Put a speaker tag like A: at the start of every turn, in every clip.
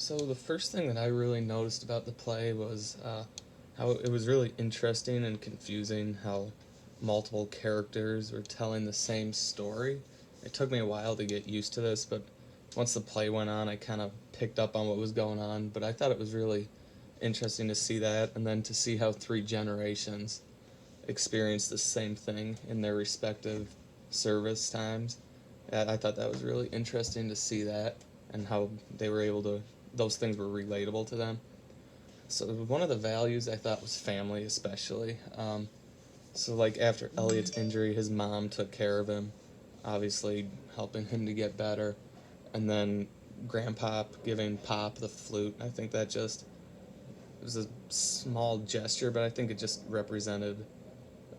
A: So the first thing that I really noticed about the play was how it was really interesting and confusing how multiple characters were telling the same story. It took me a while to get used to this, but once the play went on, I kind of picked up on what was going on. But I thought it was really interesting to see that, and then to see how three generations experienced the same thing in their respective service times. I thought that was really interesting to see that and how they were able to, those things were relatable to them. So one of the values I thought was family, especially. So like after Elliot's injury, his mom took care of him, obviously helping him to get better, and then Grandpop giving Pop the flute. I think that just it was a small gesture, but I think it just represented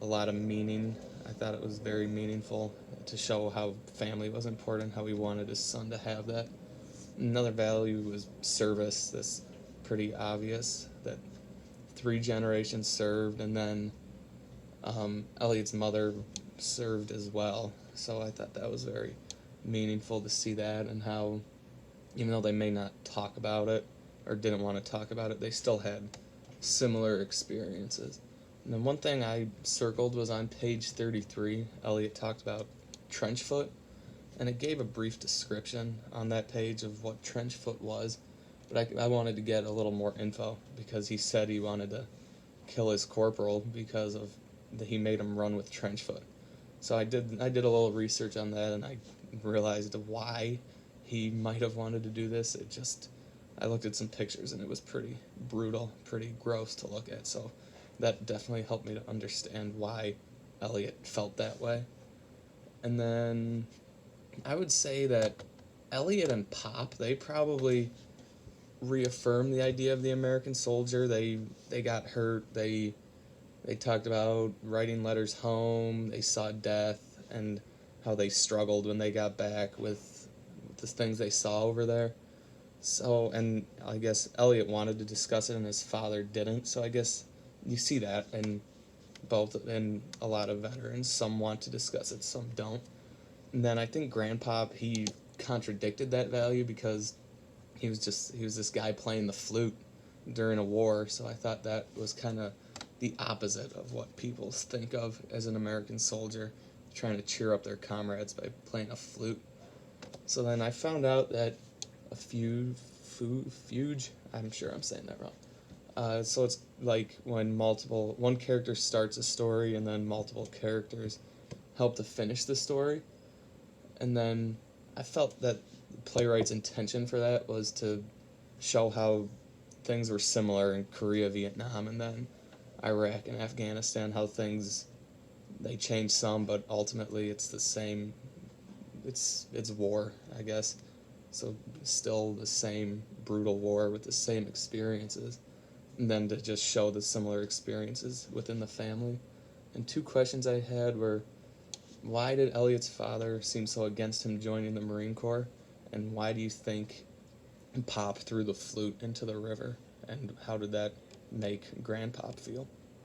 A: a lot of meaning. I thought it was very meaningful to show how family was important, how he wanted his son to have that. Another value was service. This pretty obvious that three generations served, and then Elliot's mother served as well. So I thought that was very meaningful to see that, and how even though they may not talk about it or didn't want to talk about it, they still had similar experiences. And then one thing I circled was on page 33, Elliot talked about trench foot, and it gave a brief description on that page of what trench foot was, but I wanted to get a little more info because he said he wanted to kill his corporal because of he made him run with trench foot. So I did a little research on that, and I realized why he might have wanted to do this. It just I looked at some pictures, and it was pretty brutal, pretty gross to look at. So that definitely helped me to understand why Elliot felt that way. And then I would say that Elliot and Pop, they probably reaffirmed the idea of the American soldier. They got hurt. They talked about writing letters home. They saw death and how they struggled when they got back with the things they saw over there. So, and I guess Elliot wanted to discuss it and his father didn't. So I guess you see that in in a lot of veterans. Some want to discuss it, some don't. And then I think Grandpop, he contradicted that value because he was this guy playing the flute during a war. So I thought that was kind of the opposite of what people think of as an American soldier, trying to cheer up their comrades by playing a flute. So then I found out that a fugue, I'm sure I'm saying that wrong. So it's like when one character starts a story and then multiple characters help to finish the story. And then I felt that the playwright's intention for that was to show how things were similar in Korea, Vietnam, and then Iraq and Afghanistan, how things they changed some, but ultimately it's the same. It's war, I guess. So still the same brutal war with the same experiences, and then to just show the similar experiences within the family. And two questions I had were, why did Elliot's father seem so against him joining the Marine Corps, and why do you think Pop threw the flute into the river, and how did that make Grandpop feel?